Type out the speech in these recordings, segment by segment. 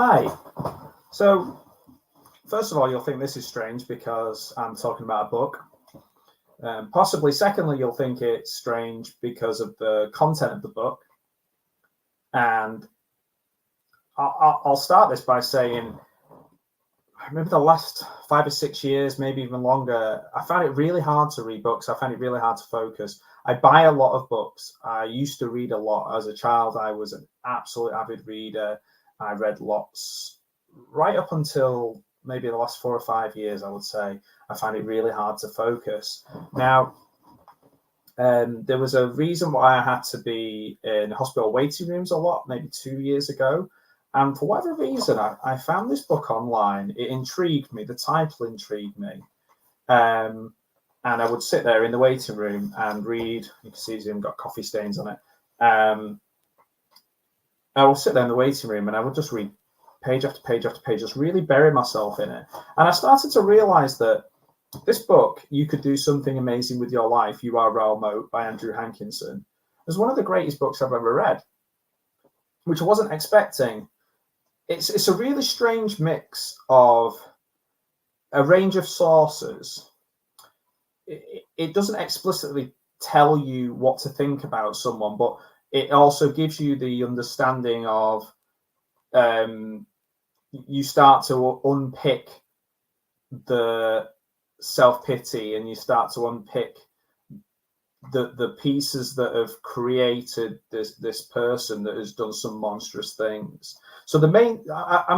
Hi. So, first of all, you'll think this is strange because I'm talking about a book. Possibly, secondly, you'll think it's strange because of the content of the book. And I'll start this by saying, maybe the last 5 or 6 years, maybe even longer, I found it really hard to read books. I found it really hard to focus. I buy a lot of books. I used to read a lot. As a child, I was an absolute avid reader. I read lots right up until maybe the last 4 or 5 years, I would say. I found it really hard to focus. Now, there was a reason why I had to be in hospital waiting rooms a lot, maybe 2 years ago. And for whatever reason, I found this book online. It intrigued me. The title intrigued me. And I would sit there in the waiting room and read. You can see it's even got coffee stains on it. I would sit there in the waiting room and I would just read page after page after page, just really bury myself in it. And I started to realize that this book, You Could Do Something Amazing with Your Life, You Are Raoul Moat by Andrew Hankinson, is one of the greatest books I've ever read, which I wasn't expecting. It's a really strange mix of a range of sources. It doesn't explicitly tell you what to think about someone, but it also gives you the understanding of you start to unpick the self-pity, and you start to unpick the pieces that have created this person that has done some monstrous things. So I'm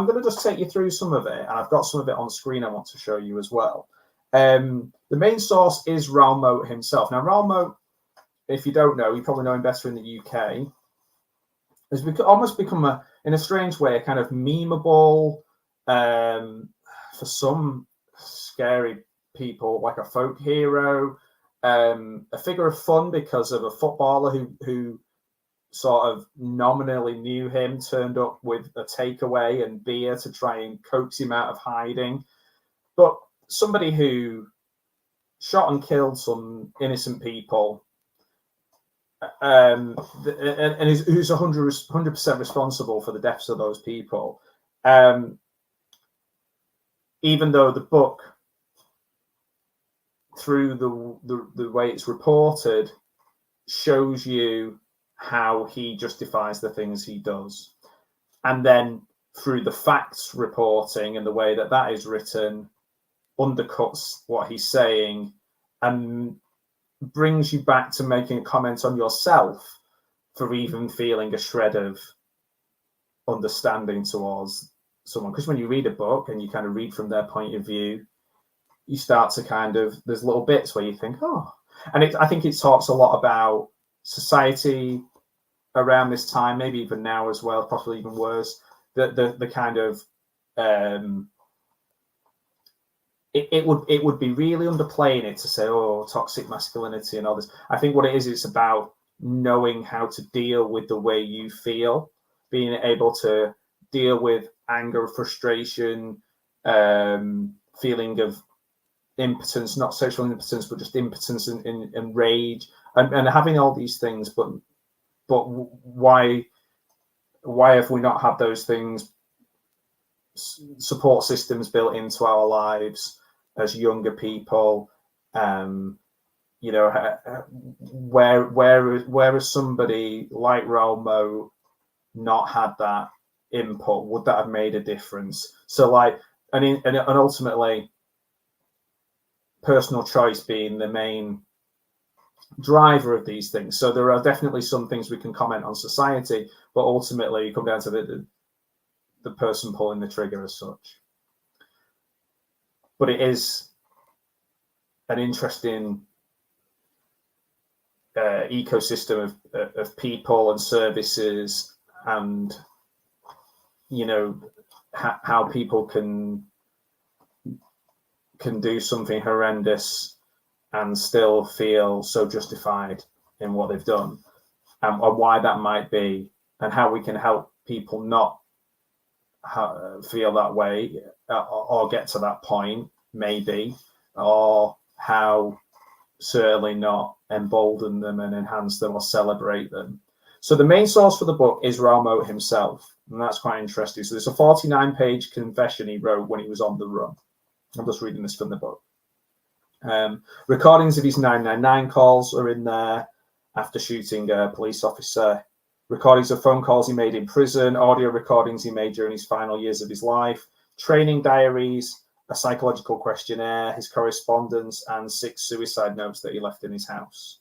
going to just take you through some of it, and I've got some of it on screen I want to show you as well. The main source is Raoul Moat himself. Now, Raoul Moat, if you don't know, you probably know him better in the UK, has almost become, in a strange way, a kind of memeable, for some scary people, like a folk hero, a figure of fun because of a footballer who sort of nominally knew him, turned up with a takeaway and beer to try and coax him out of hiding. But somebody who shot and killed some innocent people, and who's 100% responsible for the deaths of those people. Even though the book, through the way it's reported, shows you how he justifies the things he does, and then through the facts reporting and the way that is written, undercuts what he's saying and brings you back to making a comment on yourself for even feeling a shred of understanding towards someone. Because when you read a book and you kind of read from their point of view, you start to there's little bits where you think, oh, and I think it talks a lot about society around this time, maybe even now as well, possibly even worse, the kind of it would be really underplaying it to say, oh, toxic masculinity and all this. I think what it is, it's about knowing how to deal with the way you feel, being able to deal with anger, frustration, feeling of impotence, not sexual impotence, but just impotence and rage, and having all these things. But why have we not had those things, support systems built into our lives as younger people? Where has somebody like Raoul Moat not had that input? Would that have made a difference? So and ultimately, personal choice being the main driver of these things. So there are definitely some things we can comment on society, but ultimately you come down to the person pulling the trigger as such. But it is an interesting ecosystem of people and services, and how people can do something horrendous and still feel so justified in what they've done, and why that might be, and how we can help people not feel that way, or get to that point, maybe, or how certainly not embolden them and enhance them or celebrate them. So the main source for the book is Raoul Moat himself. And that's quite interesting. So there's a 49-page confession he wrote when he was on the run. I'm just reading this from the book. Recordings of his 999 calls are in there after shooting a police officer. Recordings of phone calls he made in prison, audio recordings he made during his final years of his life, training diaries, a psychological questionnaire, his correspondence, and 6 suicide notes that he left in his house.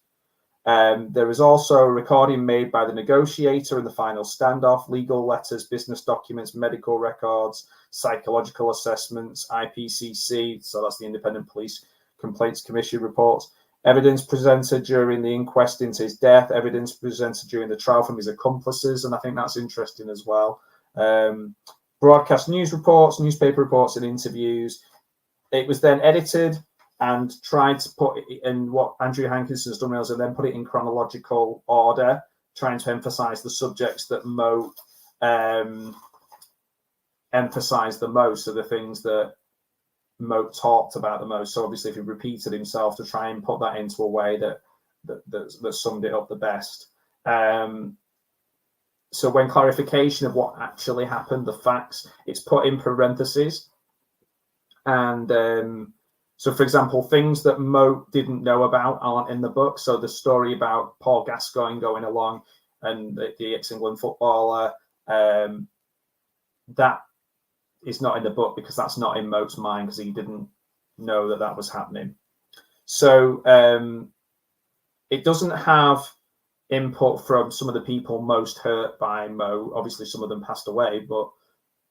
There is also a recording made by the negotiator in the final standoff, legal letters, business documents, medical records, psychological assessments, IPCC, so that's the Independent Police Complaints Commission reports, evidence presented during the inquest into his death, evidence presented during the trial from his accomplices, and I think that's interesting as well. Broadcast news reports, newspaper reports, and interviews. It was then edited and tried to put it in what Andrew Hankinson's done, and then put it in chronological order, trying to emphasize the subjects that Moat emphasized the most, are the things that Moat talked about the most. So obviously, if he repeated himself, to try and put that into a way that summed it up the best. So when clarification of what actually happened, the facts, it's put in parentheses. And so, for example, things that Moat didn't know about aren't in the book. So the story about Paul Gascoigne going along and the ex-England footballer, that is not in the book because that's not in Moat's mind, because he didn't know that that was happening. So it doesn't have input from some of the people most hurt by Moat. Obviously, some of them passed away, but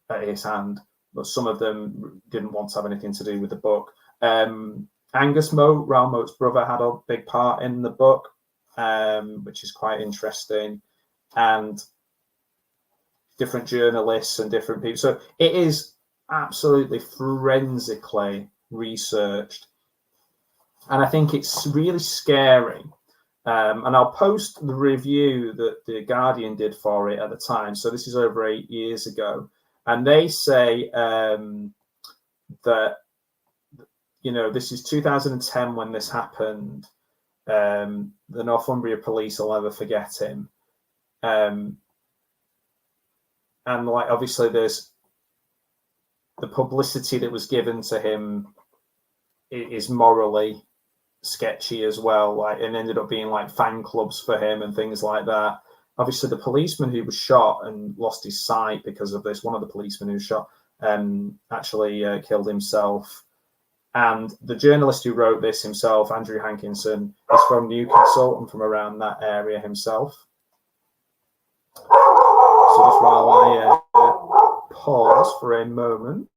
at his hand, but some of them didn't want to have anything to do with the book. Angus Moat, Raoul Moat's brother, had a big part in the book, which is quite interesting, and different journalists and different people. So it is absolutely forensically researched, and I think it's really scary. And I'll post the review that the Guardian did for it at the time. So this is over 8 years ago, and they say that, you know, this is 2010 when this happened. The Northumbria police will never forget him. And like, obviously there's the publicity that was given to him is morally sketchy as well. Like, and ended up being like fan clubs for him and things like that. Obviously the policeman who was shot and lost his sight because of this, one of the policemen who was shot, actually killed himself. And the journalist who wrote this himself, Andrew Hankinson, is from Newcastle and from around that area himself. So just while I pause for a moment.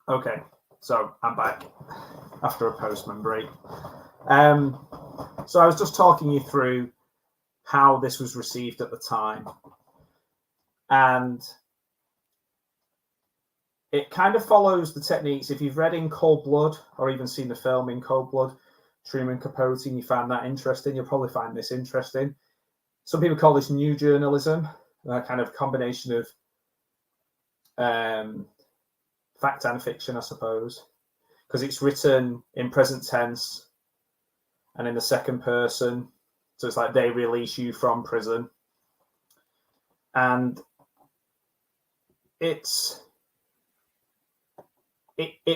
Okay, so I'm back after a postman break. So I was just talking you through how this was received at the time. And it kind of follows the techniques. If you've read In Cold Blood or even seen the film In Cold Blood, Truman Capote, and you found that interesting, you'll probably find this interesting. Some people call this new journalism, a kind of combination of fact and fiction, I suppose, because it's written in present tense and in the second person. So it's like they release you from prison. And it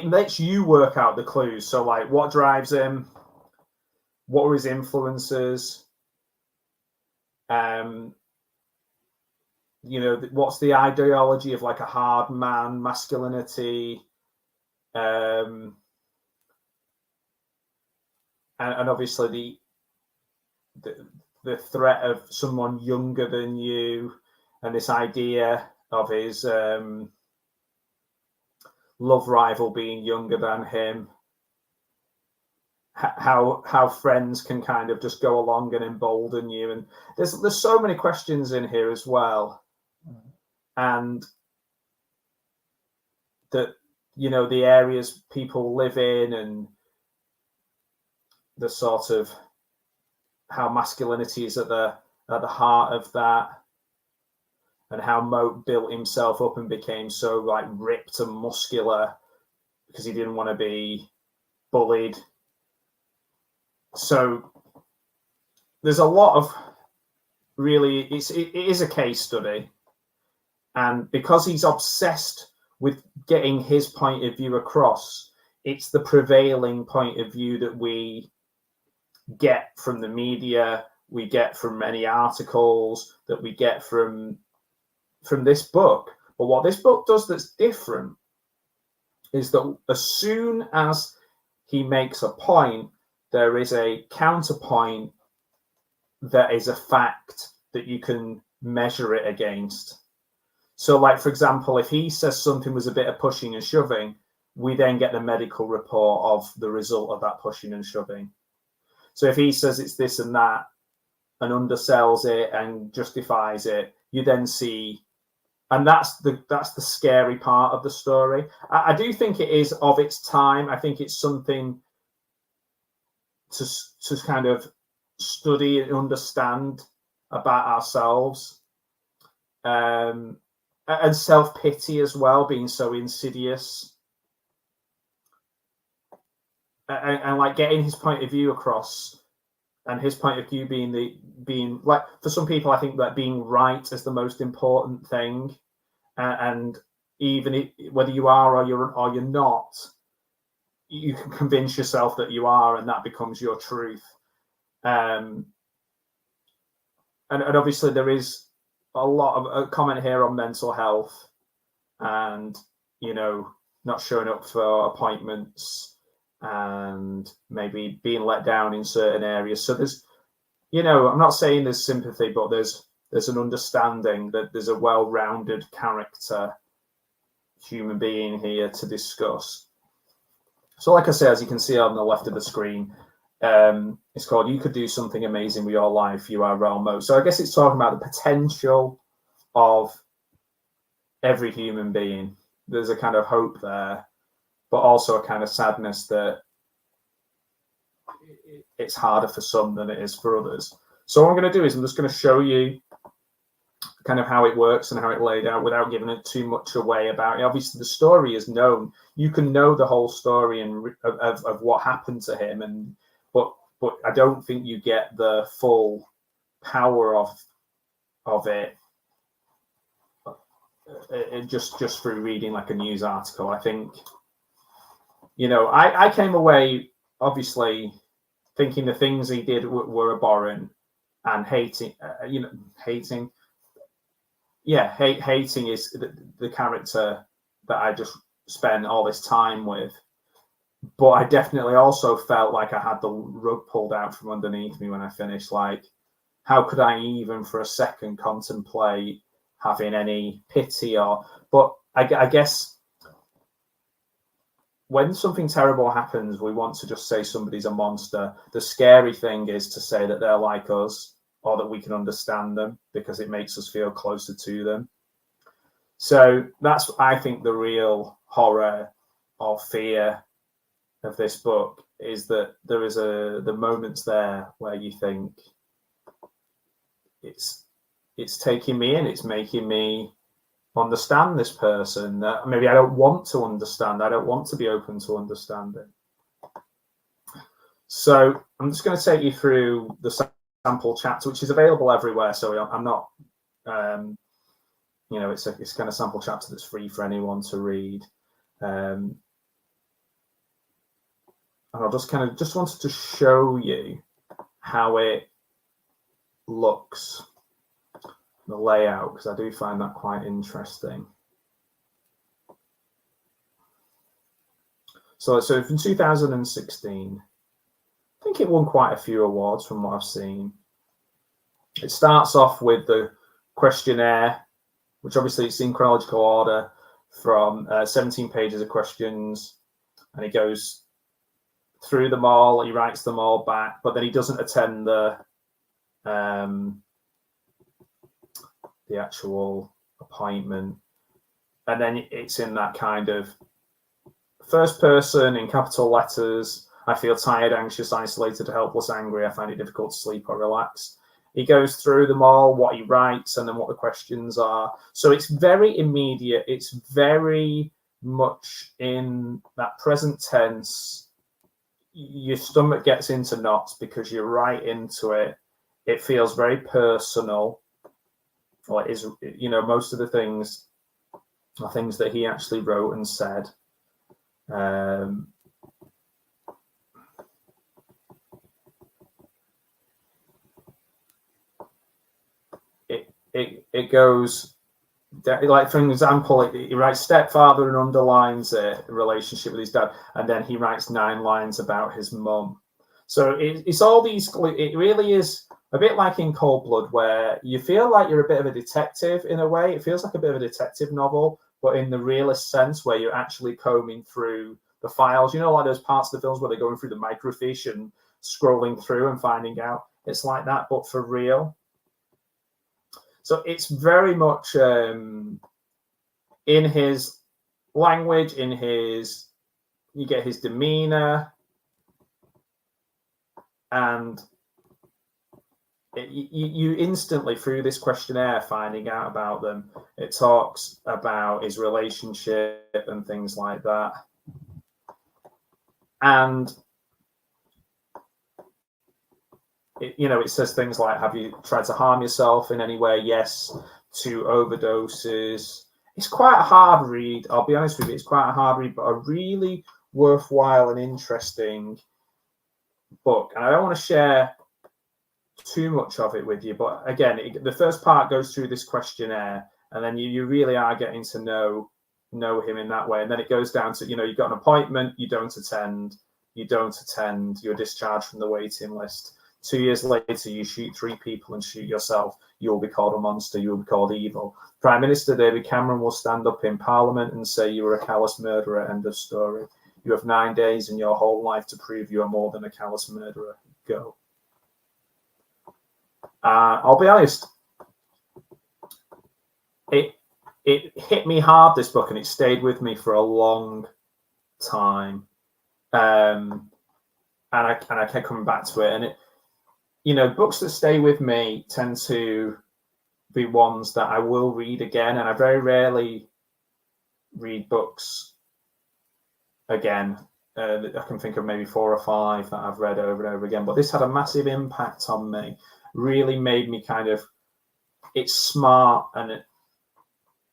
lets you work out the clues. So like, what drives him? What are his influences? You know, what's the ideology of like a hard man, masculinity, and obviously the threat of someone younger than you, and this idea of his love rival being younger than him. How friends can kind of just go along and embolden you, and there's so many questions in here as well, and that, you know, the areas people live in and the sort of how masculinity is at the heart of that, and how Moat built himself up and became so like ripped and muscular because he didn't want to be bullied. So there's a lot of really, it is a case study. And because he's obsessed with getting his point of view across, it's the prevailing point of view that we get from the media, we get from many articles, that we get from this book. But what this book does that's different is that as soon as he makes a point, there is a counterpoint that is a fact that you can measure it against. So, like, for example, if he says something was a bit of pushing and shoving, we then get the medical report of the result of that pushing and shoving. So if he says it's this and that and undersells it and justifies it, you then see, and that's the scary part of the story. I do think it is of its time. I think it's something to kind of study and understand about ourselves. And self-pity as well, being so insidious. And like getting his point of view across, and his point of view being like, for some people, I think that being right is the most important thing. And even whether you are or you're not, you can convince yourself that you are, and that becomes your truth. And obviously there is a lot of a comment here on mental health and, you know, not showing up for appointments and maybe being let down in certain areas. So there's, you know, I'm not saying there's sympathy, but there's an understanding that there's a well-rounded character human being here to discuss. So like I say, as you can see on the left of the screen, it's called You Could Do Something Amazing With Your Life, You Are Raoul Moat. So I guess it's talking about the potential of every human being. There's a kind of hope there, but also a kind of sadness that it's harder for some than it is for others. So what I'm going to do is I'm just going to show you kind of how it works and how it laid out without giving it too much away about it. Obviously, the story is known. You can know the whole story and of what happened to him, but I don't think you get the full power of it just through reading like a news article. I think, you know, I came away obviously thinking the things he did were abhorrent and hating is the character that I just spent all this time with. But I definitely also felt like I had the rug pulled out from underneath me when I finished. Like, how could I even for a second contemplate having any pity? But I guess when something terrible happens, we want to just say somebody's a monster. The scary thing is to say that they're like us, or that we can understand them, because it makes us feel closer to them. So that's, I think, the real horror or fear of this book, is that there is the moments there where you think it's taking me in, it's making me understand this person that maybe I don't want to understand. I don't want to be open to understanding. So I'm just going to take you through the sample chapter, which is available everywhere. So I'm not, you know, it's kind of sample chapter that's free for anyone to read. And I just wanted to show you how it looks, the layout, because I do find that quite interesting. So from 2016, I think it won quite a few awards from what I've seen. It starts off with the questionnaire, which obviously it's in chronological order, from 17 pages of questions, and he goes through them all, he writes them all back, but then he doesn't attend the actual appointment. And then it's in that kind of first person in capital letters. I feel tired, anxious, isolated, helpless, angry. I find it difficult to sleep or relax. He goes through them all, what he writes, and then what the questions are. So it's very immediate. It's very much in that present tense. your stomach gets into knots because you're right into it. It feels very personal. Well, it is, most of the things are things that he actually wrote and said. It goes, like, for example, he writes stepfather and underlines a relationship with his dad, and then he writes 9 lines about his mum. So it's all these. It really is a bit like in Cold Blood, where you feel like you're a bit of a detective in a way. It feels like a bit of a detective novel, but in the realist sense, where you're actually combing through the files. Like those parts of the films where they're going through the microfiche and scrolling through and finding out. It's like that, but for real. So it's very much in his language, you get his demeanor, and you instantly, through this questionnaire, finding out about them, it talks about his relationship and things like that. And it says things like, have you tried to harm yourself in any way? Yes. To overdoses. It's quite a hard read. I'll be honest with you. It's quite a hard read, but a really worthwhile and interesting book. And I don't want to share too much of it with you, but again, the first part goes through this questionnaire, and then you really are getting to know him in that way. And then it goes down to, you've got an appointment, you don't attend, you're discharged from the waiting list. 2 years later, you shoot 3 people and shoot yourself. You'll be called a monster. You'll be called evil. Prime Minister David Cameron will stand up in Parliament and say you were a callous murderer. End of story. You have 9 days in your whole life to prove you are more than a callous murderer. Go. I'll be honest. It hit me hard, this book, and it stayed with me for a long time. And I kept coming back to it, and it. Books that stay with me tend to be ones that I will read again, and I very rarely read books again. I can think of maybe 4 or 5 that I've read over and over again, but this had a massive impact on me. Really made me it's smart, and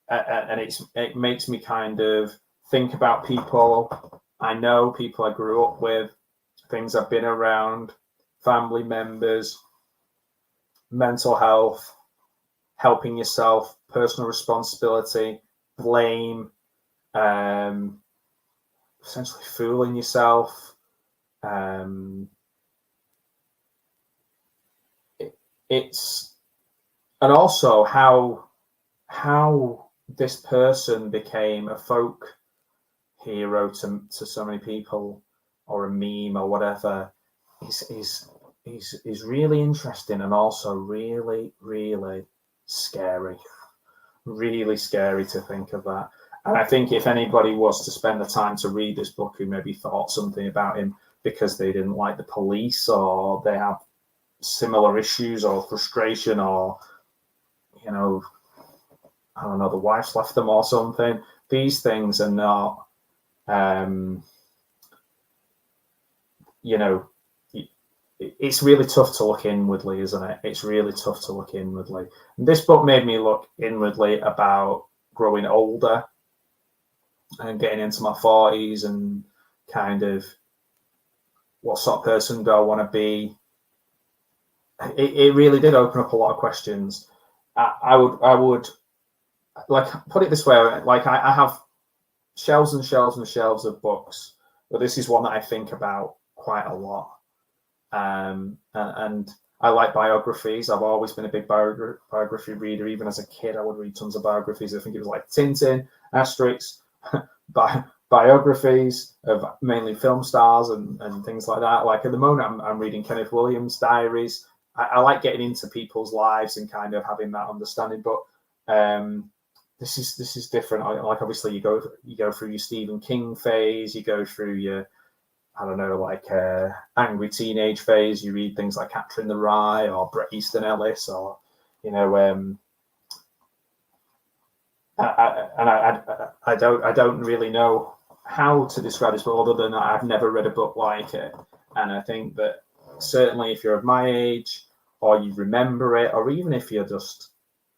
it makes me kind of think about people I know, people I grew up with, things I've been around, family members, mental health, helping yourself, personal responsibility, blame, essentially fooling yourself. It's, and also how this person became a folk hero to so many people, or a meme or whatever, is really interesting, and also really, really scary. Really scary to think of that. And I think if anybody was to spend the time to read this book who maybe thought something about him because they didn't like the police, or they have similar issues or frustration, or I don't know, the wife's left them or something, these things are not it's really tough to look inwardly, isn't it? It's really tough to look inwardly. And this book made me look inwardly about growing older and getting into my 40s, and kind of what sort of person do I want to be. It really did open up a lot of questions. I would like, put it this way, like I have shelves and shelves and shelves of books, but this is one that I think about quite a lot. And I like biographies. I've always been a big biography reader. Even as a kid, I would read tons of biographies. I think it was like Tintin, Asterix, biographies of mainly film stars and things like that. Like at the moment, I'm reading Kenneth Williams' diaries. I like getting into people's lives and kind of having that understanding. But this is different. Like obviously, you go through your Stephen King phase. You go through your, I don't know, like angry teenage phase. You read things like Catcher in the Rye or Bret Easton Ellis, or I don't really know how to describe this book other than I've never read a book like it. And I think that certainly if you're of my age, or you remember it, or even if you're just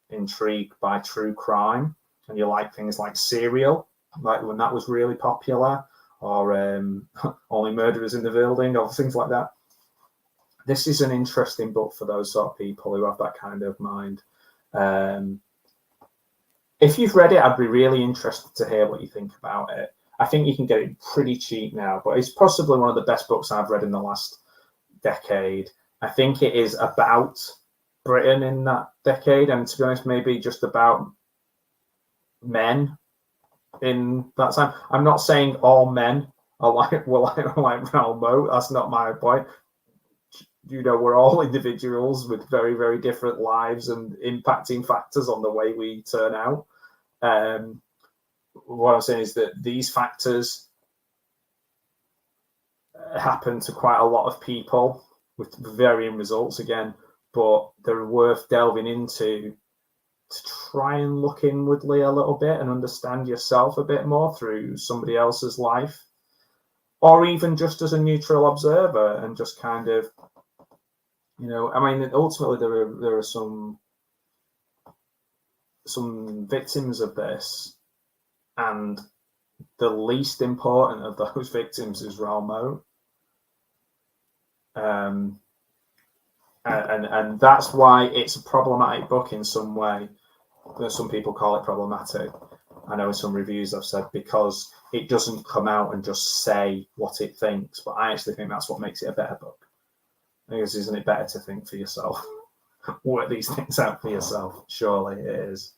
intrigued by true crime and you like things like Serial, like when that was really popular, or Only Murderers in the Building, or things like that. This is an interesting book for those sort of people who have that kind of mind. If you've read it, I'd be really interested to hear what you think about it. I think you can get it pretty cheap now, but it's possibly one of the best books I've read in the last decade. I think it is about Britain in that decade, and to be honest, maybe just about men in that time. I'm not saying all men are like Raoul Moat. That's not my point. You know, we're all individuals with very, very different lives and impacting factors on the way we turn out. What I'm saying is that these factors happen to quite a lot of people with varying results again, but they're worth delving into to try and look inwardly a little bit and understand yourself a bit more through somebody else's life, or even just as a neutral observer and just kind of, you know, I mean, ultimately there are some victims of this, and the least important of those victims is Raoul Moat. And that's why it's a problematic book in some way. Some people call it problematic. I know in some reviews I've said because it doesn't come out and just say what it thinks, but I actually think that's what makes it a better book. Because isn't it better to think for yourself? Work these things out for yourself. Surely it is.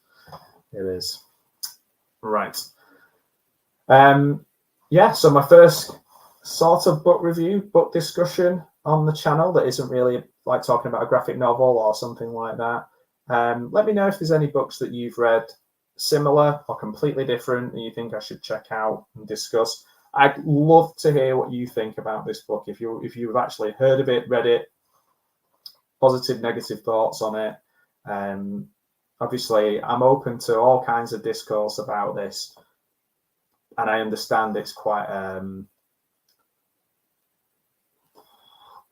It is. Right. Yeah, so my first sort of book review, book discussion on the channel that isn't really like talking about a graphic novel or something like that. Let me know if there's any books that you've read similar or completely different that you think I should check out and discuss. I'd love to hear what you think about this book. If you've actually heard of it, read it, positive, negative thoughts on it. Obviously, I'm open to all kinds of discourse about this, and I understand it's quite.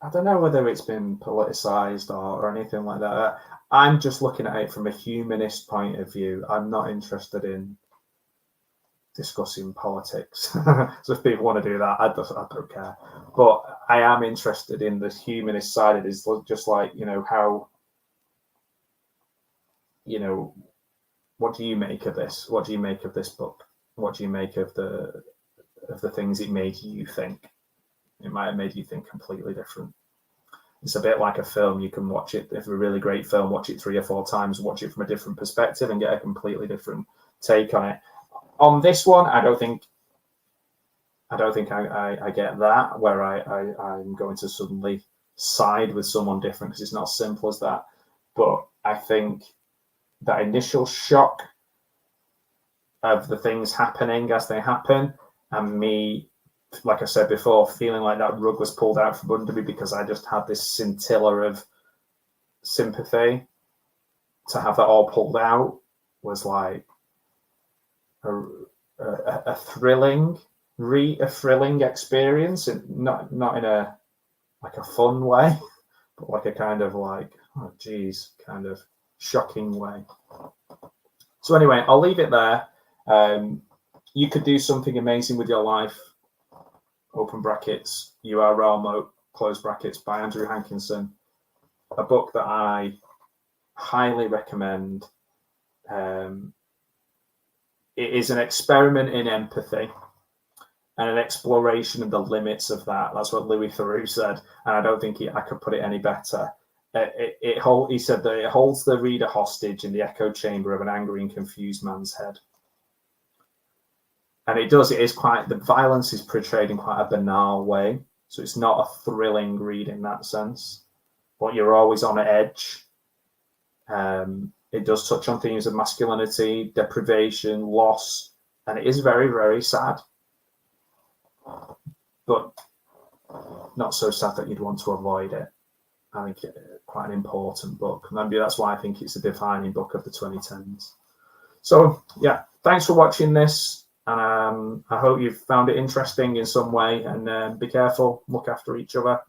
I don't know whether it's been politicized or anything like that. I'm just looking at it from a humanist point of view. I'm not interested in discussing politics. So if people want to do that, I don't care. But I am interested in the humanist side of this, just like, you know, how, you know, what do you make of this? What do you make of this book? What do you make of the things it made you think? It might have made you think completely different. It's a bit like a film. You can watch it, if it's a really great film, watch it 3 or 4 times, watch it from a different perspective and get a completely different take on it. On this one, I don't think I get that, where I'm going to suddenly side with someone different, because it's not as simple as that. But I think that initial shock of the things happening as they happen, and me, like I said before, feeling like that rug was pulled out from under me because I just had this scintilla of sympathy, to have that all pulled out was like a thrilling experience, and not in a like a fun way, but like a kind of like, oh geez, kind of shocking way. So anyway, I'll leave it there. You could do something amazing with your life, open brackets, You Are Raoul Moat, close brackets, by Andrew Hankinson. A book that I highly recommend. It is an experiment in empathy and an exploration of the limits of that. That's what Louis Theroux said, and I don't think I could put it any better. He said that it holds the reader hostage in the echo chamber of an angry and confused man's head. And it does. It is quite, the violence is portrayed in quite a banal way, so it's not a thrilling read in that sense, but you're always on edge. It does touch on themes of masculinity, deprivation, loss, and it is very, very sad, but not so sad that you'd want to avoid it. I think it's quite an important book. Maybe that's why I think it's a defining book of the 2010s. So yeah, thanks for watching this. And I hope you've found it interesting in some way. And be careful, look after each other.